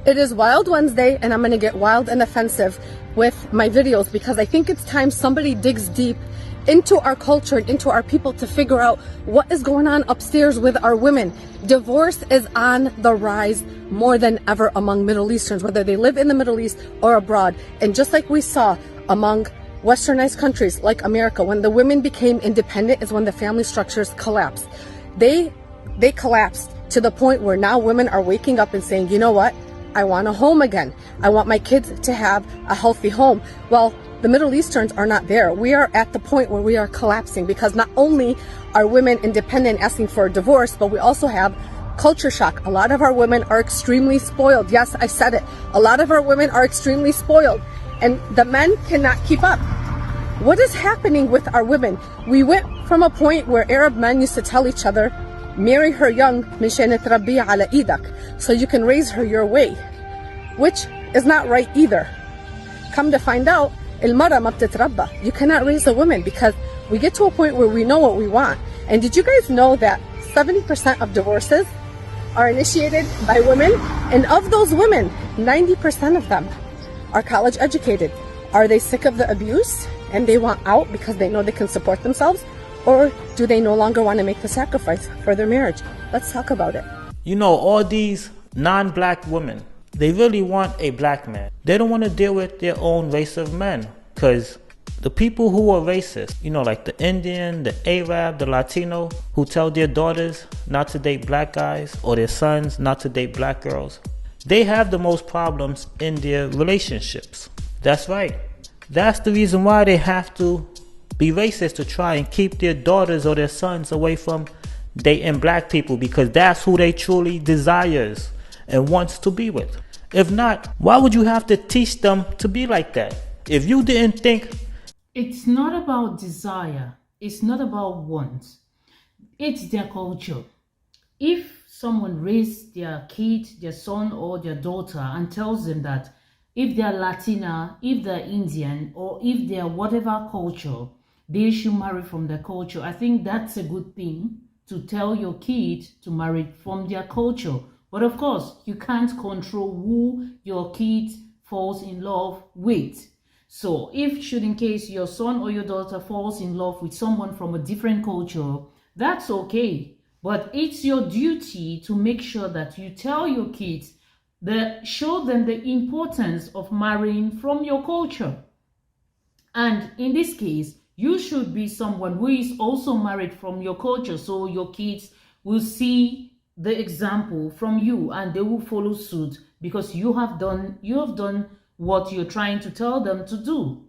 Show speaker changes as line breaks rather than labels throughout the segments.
It is Wild Wednesday, and I'm going to get wild and offensive with my videos because I think it's time somebody digs deep into our culture and into our people to figure out what is going on upstairs with our women. Divorce is on the rise more than ever among Middle Easterns, whether they live in the Middle East or abroad. And just like we saw among westernized countries like America, when the women became independent is when the family structures collapsed. They collapsed to the point where now women are waking up and saying, you know what? I want a home again. I want my kids to have a healthy home. Well, the Middle Easterns are not there. We are at the point where we are collapsing because not only are women independent asking for a divorce, but we also have culture shock. A lot of our women are extremely spoiled. Yes, I said it. A lot of our women are extremely spoiled and the men cannot keep up. What is happening with our women? We went from a point where Arab men used to tell each other, marry her young, مشان تربيها على إيدك, so you can raise her your way, which is not right either. Come to find out, المرأة ما بتتربى. You cannot raise a woman because we get to a point where we know what we want. And did you guys know that 70% of divorces are initiated by women? And of those women, 90% of them are college educated. Are they sick of the abuse and they want out because they know they can support themselves? Or do they no longer want to make the sacrifice for their marriage? Let's talk about it.
You know, all these non-black women, they really want a black man. They don't want to deal with their own race of men. Because the people who are racist, you know, like the Indian, the Arab, the Latino, who tell their daughters not to date black guys or their sons not to date black girls, they have the most problems in their relationships. That's right. That's the reason why they have to be racist, to try and keep their daughters or their sons away from dating black people, because that's who they truly desires and wants to be with. If not, why would you have to teach them to be like that? If you didn't think...
It's not about desire. It's not about want. It's their culture. If someone raised their kid, their son or their daughter and tells them that if they're Latina, if they're Indian, or if they're whatever culture, they should marry from their culture, I think that's a good thing to tell your kid to marry from their culture. But of course, you can't control who your kid falls in love with. So if should in case your son or your daughter falls in love with someone from a different culture, that's okay. But it's your duty to make sure that you tell your kids, show them the importance of marrying from your culture. And in this case, you should be someone who is also married from your culture, so your kids will see the example from you and they will follow suit because you have done what you're trying to tell them to do,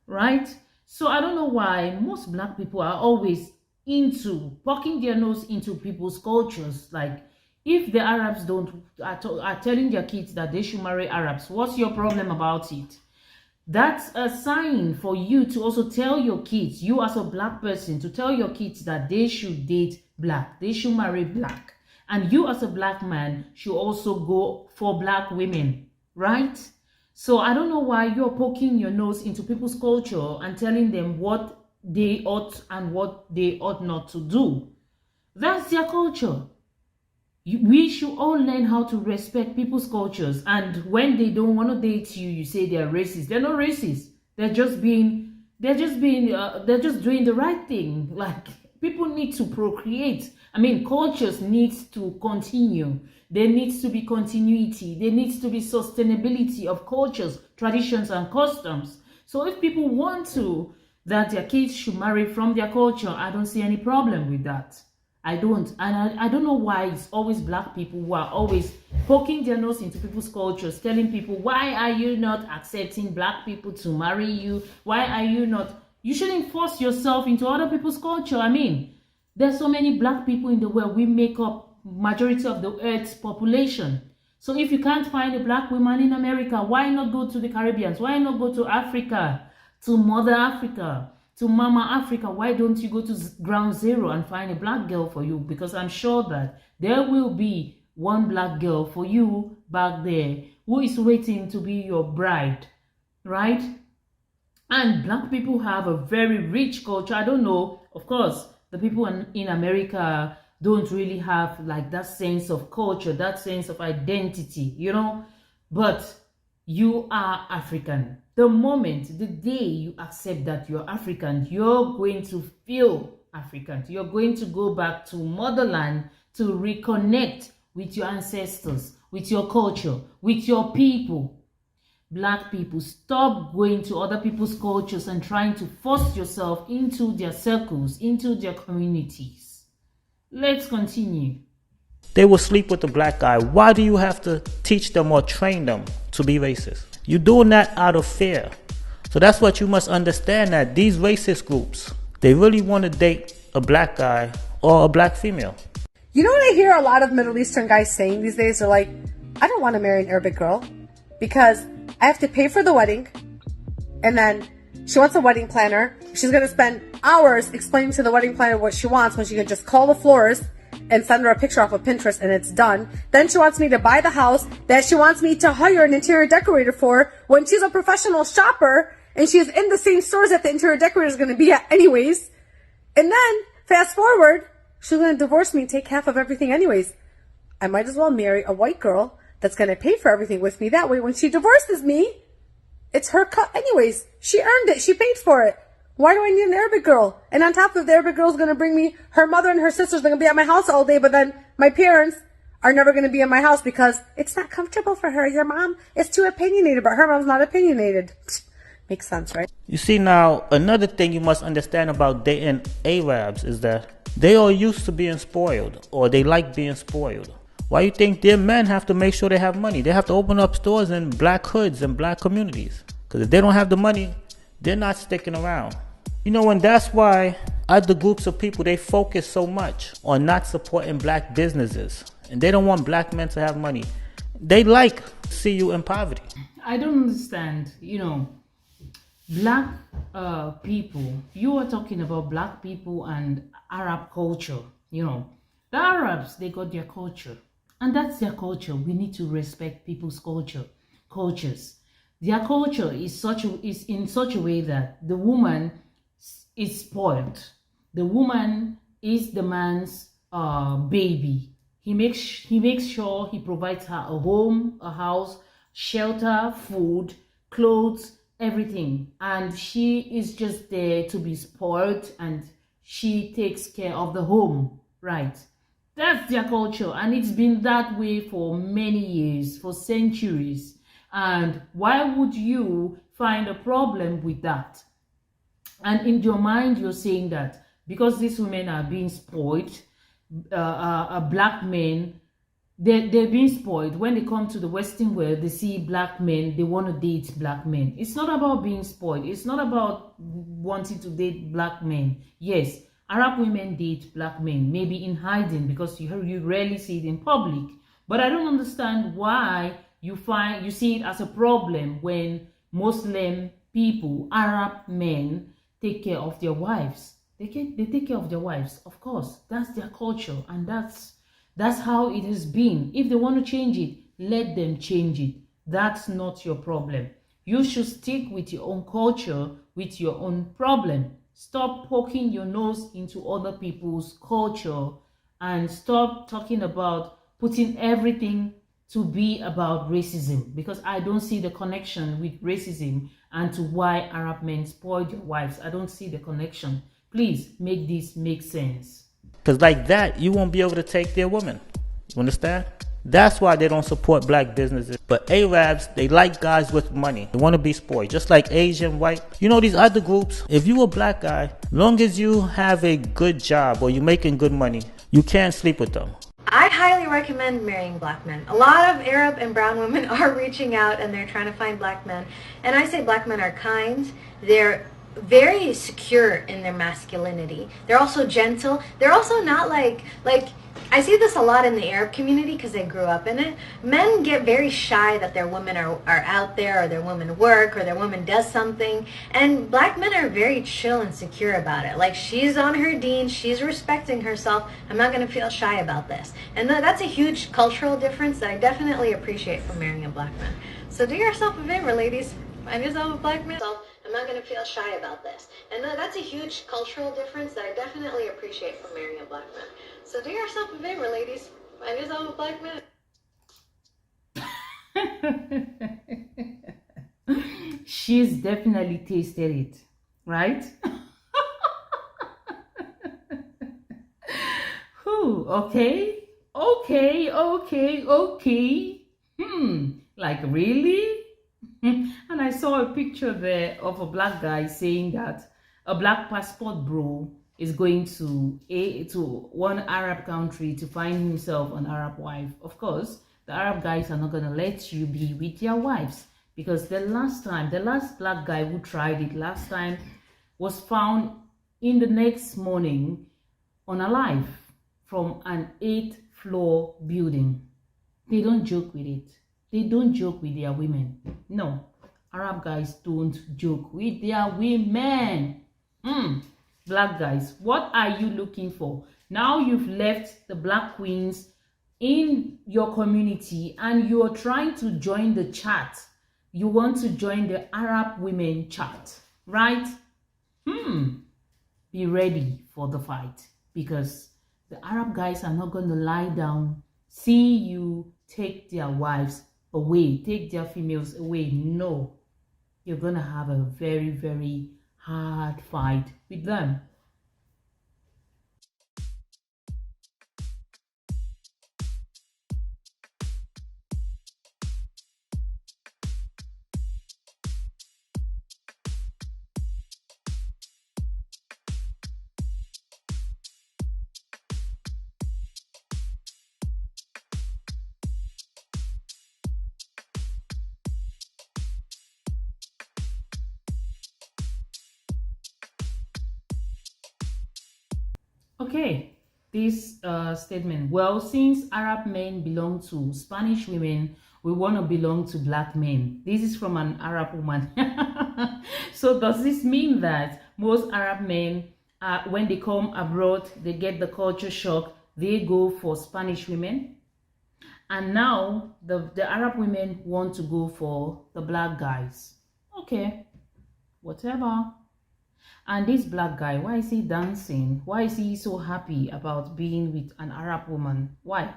right? So I don't know why most black people are always into poking their nose into people's cultures. Like, if the Arabs are telling their kids that they should marry Arabs, what's your problem about it? That's a sign for you to also tell your kids, you as a black person, to tell your kids that they should date black, they should marry black. And you as a black man should also go for black women, right? So I don't know why you're poking your nose into people's culture and telling them what they ought and what they ought not to do. That's their culture. We should all learn how to respect people's cultures. And when they don't want to date you, you say they're racist. They're not racist. They're just doing the right thing. Like, people need to procreate. I mean, cultures need to continue. There needs to be continuity. There needs to be sustainability of cultures, traditions, and customs. So if people want that their kids should marry from their culture, I don't see any problem with that. I don't. And I don't know why it's always black people who are always poking their nose into people's cultures, telling people, why are you not accepting black people to marry you? Why are you not? You shouldn't force yourself into other people's culture. I mean, there's so many black people in the world. We make up majority of the earth's population. So if you can't find a black woman in America, why not go to the Caribbean? Why not go to Africa, to Mother Africa, to Mama Africa? Why don't you go to ground zero and find a black girl for you? Because I'm sure that there will be one black girl for you back there who is waiting to be your bride, right? And black people have a very rich culture. I don't know, of course, the people in America don't really have like that sense of culture, that sense of identity, you know. But you are African. The moment, the day you accept that you're African, you're going to feel African. You're going to go back to motherland to reconnect with your ancestors, with your culture, with your people. Black people, stop going to other people's cultures and trying to force yourself into their circles, into their communities. Let's continue.
They will sleep with the black guy. Why do you have to teach them or train them to be racist? You're doing that out of fear. So that's what you must understand, that these racist groups, they really want to date a black guy or a black female.
You know what I hear a lot of Middle Eastern guys saying these days? They're like, I don't want to marry an Arabic girl because I have to pay for the wedding, and then she wants a wedding planner. She's going to spend hours explaining to the wedding planner what she wants when she can just call the florist and send her a picture off of Pinterest and it's done. Then she wants me to buy the house that she wants me to hire an interior decorator for when she's a professional shopper and she's in the same stores that the interior decorator is going to be at anyways. And then, fast forward, she's going to divorce me and take half of everything anyways. I might as well marry a white girl that's going to pay for everything with me. That way, when she divorces me, it's her cut anyways. She earned it. She paid for it. Why do I need an Arabic girl? And on top of the Arabic girl is going to bring me, her mother and her sisters are going to be at my house all day, but then my parents are never going to be in my house because it's not comfortable for her. Your mom is too opinionated, but her mom's not opinionated. Makes sense, right?
You see, now, another thing you must understand about dating Arabs is that they are used to being spoiled, or they like being spoiled. Why you think their men have to make sure they have money? They have to open up stores in black hoods and black communities. Because if they don't have the money, they're not sticking around. You know, and that's why other groups of people, they focus so much on not supporting black businesses. And they don't want black men to have money. They like to see you in poverty.
I don't understand, you know, black people. You are talking about black people and Arab culture, you know. The Arabs, they got their culture. And that's their culture. We need to respect people's cultures. Their culture is in such a way that the woman is spoiled. The woman is the man's baby. He makes sure he provides her a home, a house, shelter, food, clothes, everything. And she is just there to be spoiled, and she takes care of the home, right? That's their culture, and it's been that way for many years, for centuries. And why would you find a problem with that? And in your mind, you're saying that because these women are being spoiled, black men, they're being spoiled. When they come to the Western world, they see black men, they want to date black men. It's not about being spoiled. It's not about wanting to date black men. Yes, Arab women date black men, maybe in hiding because you rarely see it in public. But I don't understand why you see it as a problem when Muslim people, Arab men, take care of their wives. They take care of their wives. Of course, that's their culture, and that's how it has been. If they want to change it, let them change it. That's not your problem. You should stick with your own culture, with your own problem. Stop poking your nose into other people's culture and stop talking about putting everything to be about racism, because I don't see the connection with racism and to why Arab men spoil their wives. I don't see the connection. Please make this make sense.
Because like that, you won't be able to take their women. You understand? That's why they don't support black businesses. But Arabs, they like guys with money. They want to be spoiled. Just like Asian, white. You know, these other groups, if you a black guy, long as you have a good job or you're making good money, you can't sleep with them.
I highly recommend marrying black men. A lot of Arab and brown women are reaching out and they're trying to find black men. And I say black men are kind. They're very secure in their masculinity. They're also gentle. They're also not like I see this a lot in the Arab community because they grew up in it. Men get very shy that their women are out there, or their women work, or their woman does something. And black men are very chill and secure about it. Like, she's on her deen, she's respecting herself. I'm not going to feel shy about this. And that's a huge cultural difference that I definitely appreciate from marrying a black man. So do yourself a favor, ladies. Find yourself a black man I'm not going to feel shy about this. And that's a huge cultural difference that I definitely appreciate from marrying a black man. So do yourself a favor, ladies. Find yourself a black man.
She's definitely tasted it, right? Whew, okay. Like really? And I saw a picture there of a black guy saying that a black passport bro is going to one Arab country to find himself an Arab wife. Of course, the Arab guys are not going to let you be with their wives, because the last black guy who tried it last time was found in the next morning unalive from an 8th floor building. They don't joke with it. They don't joke with their women. No, Arab guys don't joke with their women. Black guys, what are you looking for? Now you've left the black queens in your community and you're trying to join the chat. You want to join the Arab women chat, right? Be ready for the fight, because the Arab guys are not going to lie down, see you take their wives away, take their females away. No, you're going to have a very, very hard fight with them. Okay, this statement. Well, since Arab men belong to Spanish women, we want to belong to black men. This is from an Arab woman. So does this mean that most Arab men, when they come abroad, they get the culture shock, they go for Spanish women? And now the Arab women want to go for the black guys. Okay, whatever. And this black guy, why is he dancing? Why is he so happy about being with an Arab woman? Why?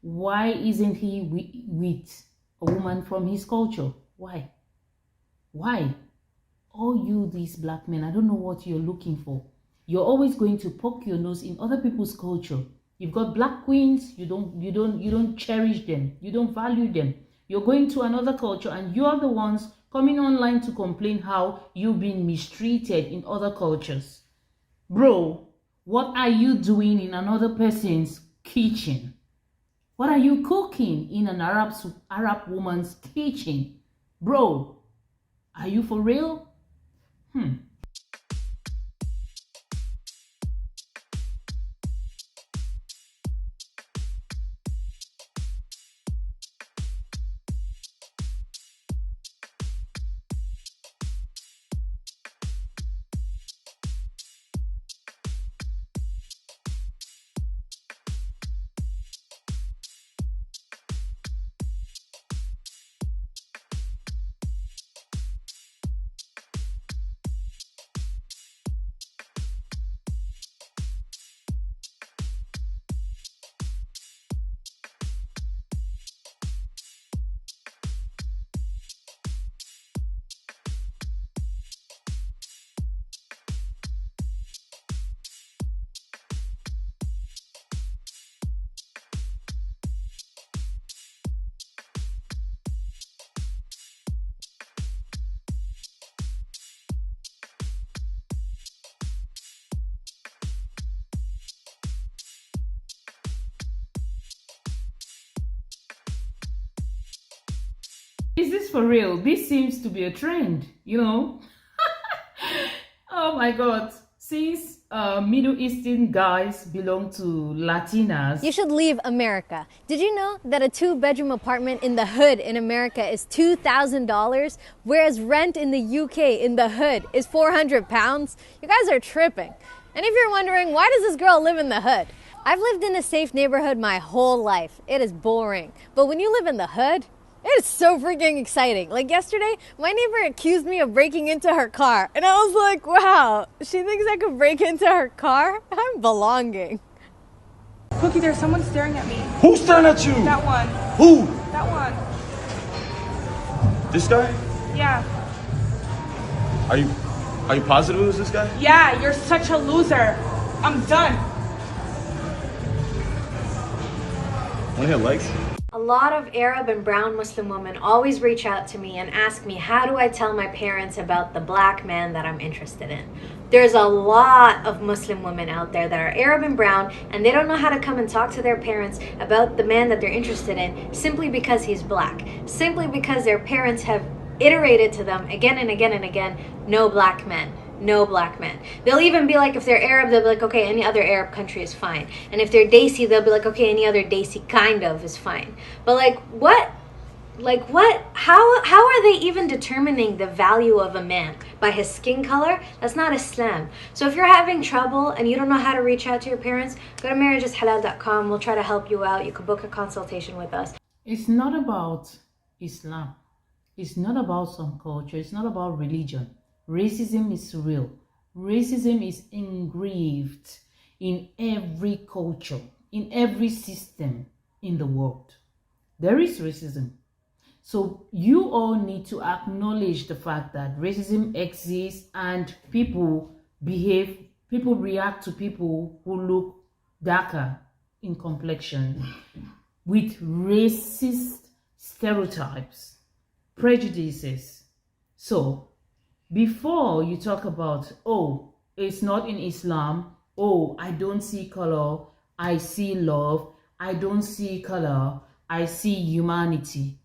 Why isn't he with a woman from his culture? Why? Why? All you, these black men, I don't know what you're looking for. You're always going to poke your nose in other people's culture. You've got black queens, you don't cherish them, you don't value them. You're going to another culture and you're the ones coming online to complain how you've been mistreated in other cultures. Bro, what are you doing in another person's kitchen? What are you cooking in an Arab woman's kitchen? Bro, are you for real? Is this for real? This seems to be a trend, you know? Oh my God. Since Middle Eastern guys belong to Latinas,
you should leave America. Did you know that a 2-bedroom apartment in the hood in America is $2,000, whereas rent in the UK in the hood is 400 pounds? You guys are tripping. And if you're wondering, why does this girl live in the hood? I've lived in a safe neighborhood my whole life. It is boring. But when you live in the hood, It's so freaking exciting. Like yesterday, my neighbor accused me of breaking into her car. And I was like, wow, she thinks I could break into her car? I'm belonging.
Cookie, there's someone staring at me.
Who's staring at you?
That one.
Who?
That one.
This guy?
Yeah.
Are you positive it was this guy?
Yeah, you're such a loser. I'm done.
Wanna hit likes?
A lot of Arab and brown Muslim women always reach out to me and ask me, how do I tell my parents about the black man that I'm interested in? There's a lot of Muslim women out there that are Arab and brown, and they don't know how to come and talk to their parents about the man that they're interested in simply because he's black. Simply because their parents have iterated to them again and again and again, no black men. No black men. They'll even be like, if they're Arab, they'll be like, okay, any other Arab country is fine. And if they're Desi, they'll be like, okay, any other Desi kind of is fine. But like, what? Like what? How are they even determining the value of a man? By his skin color? That's not Islam. So if you're having trouble and you don't know how to reach out to your parents, go to marriageishalal.com. We'll try to help you out. You can book a consultation with us.
It's not about Islam. It's not about some culture. It's not about religion. Racism is real. Racism is engraved in every culture, in every system in the world. There is racism. So you all need to acknowledge the fact that racism exists and people react to people who look darker in complexion with racist stereotypes, prejudices. So before you talk about, oh, it's not in Islam, oh, I don't see color, I see love, I don't see color, I see humanity.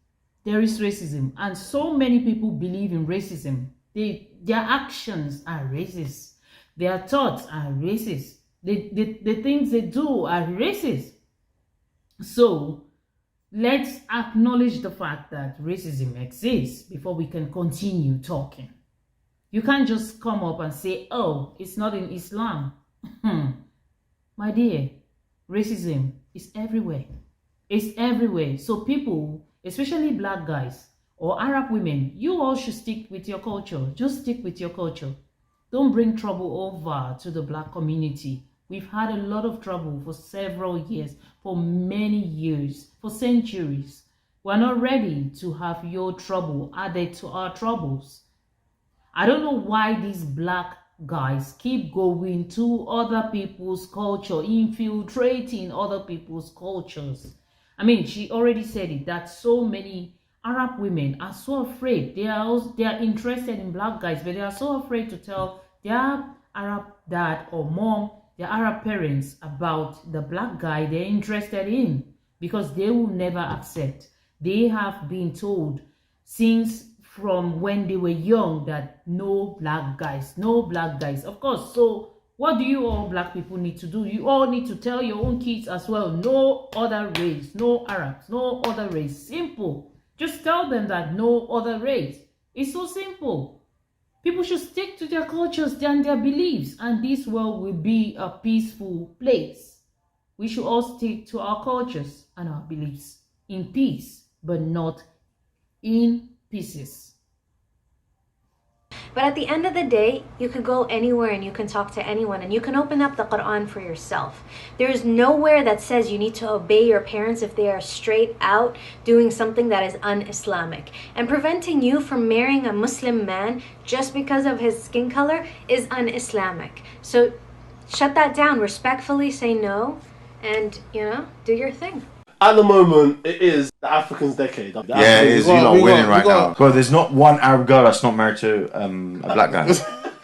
There is racism, and so many people believe in racism. Their actions are racist. Their thoughts are racist. The things they do are racist. So let's acknowledge the fact that racism exists before we can continue talking. You can't just come up and say, oh, it's not in Islam. My dear, racism is everywhere. It's everywhere. So people, especially black guys or Arab women, you all should stick with your culture. Just stick with your culture. Don't bring trouble over to the black community. We've had a lot of trouble for several years, for many years, for centuries. We're not ready to have your trouble added to our troubles. I don't know why these black guys keep going to other people's culture, infiltrating other people's cultures. I mean, she already said it, that so many Arab women are so afraid. They are interested in black guys, but they are so afraid to tell their Arab dad or mom, their Arab parents, about the black guy they're interested in, because they will never accept. They have been told since from when they were young that no black guys, no black guys. Of course, so what do you all black people need to do? You all need to tell your own kids as well, no other race, no Arabs, no other race. Simple. Just tell them that no other race. It's so simple. People should stick to their cultures and their beliefs, and this world will be a peaceful place. We should all stick to our cultures and our beliefs in peace, but not in pieces.
But at the end of the day, you could go anywhere and you can talk to anyone and you can open up the Quran for yourself. There is nowhere that says you need to obey your parents if they are straight out doing something that is un-Islamic. And preventing you from marrying a Muslim man just because of his skin color is un-Islamic. So shut that down, respectfully say no, and, do your thing.
At the moment, it is the African's decade.
Yeah, it is. You're not winning right now. Bro, there's not one Arab girl that's not married to a black guy.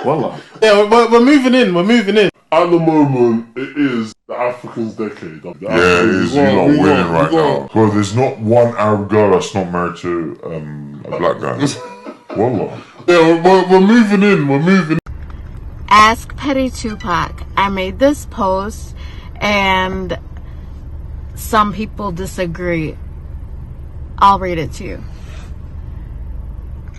Wallah.
Yeah, we're moving in. We're moving in. At the moment, it is the African's decade.
Yeah, it is. You're not winning right now. Bro, there's not one Arab girl that's not married to a black guy. Wallah. Yeah, we're moving in. We're moving in.
Ask Petty Tupac. I made this post and some people disagree. I'll read it to you.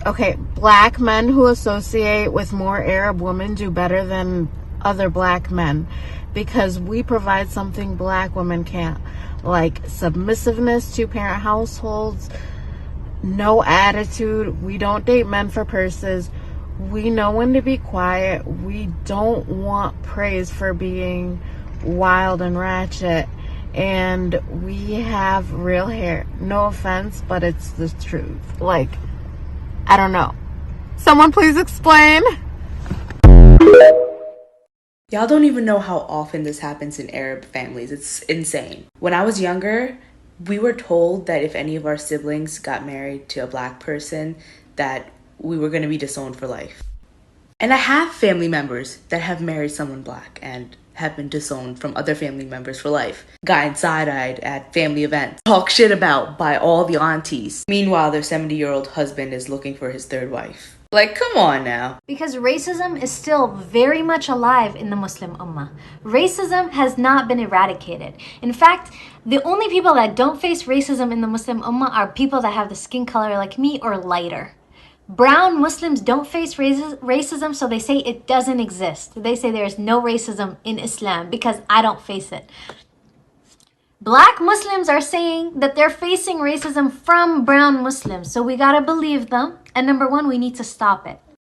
Okay, black men who associate with more Arab women do better than other black men because we provide something black women can't, like submissiveness, two-parent households, no attitude. We don't date men for purses. We know when to be quiet. We don't want praise for being wild and ratchet. And we have real hair. No offense, but it's the truth. Like, I don't know. Someone please explain.
Y'all don't even know how often this happens in Arab families. It's insane. When I was younger, we were told that if any of our siblings got married to a black person, that we were going to be disowned for life. And I have family members that have married someone black and have been disowned from other family members for life. Gotten side-eyed at family events. Talked shit about by all the aunties. Meanwhile, their 70-year-old husband is looking for his third wife. Like, come on now.
Because racism is still very much alive in the Muslim Ummah. Racism has not been eradicated. In fact, the only people that don't face racism in the Muslim Ummah are people that have the skin color like me or lighter. Brown Muslims don't face racism, so they say it doesn't exist. They say there's no racism in Islam because I don't face it. Black Muslims are saying that they're facing racism from brown Muslims, so we gotta believe them. And number one, we need to stop it.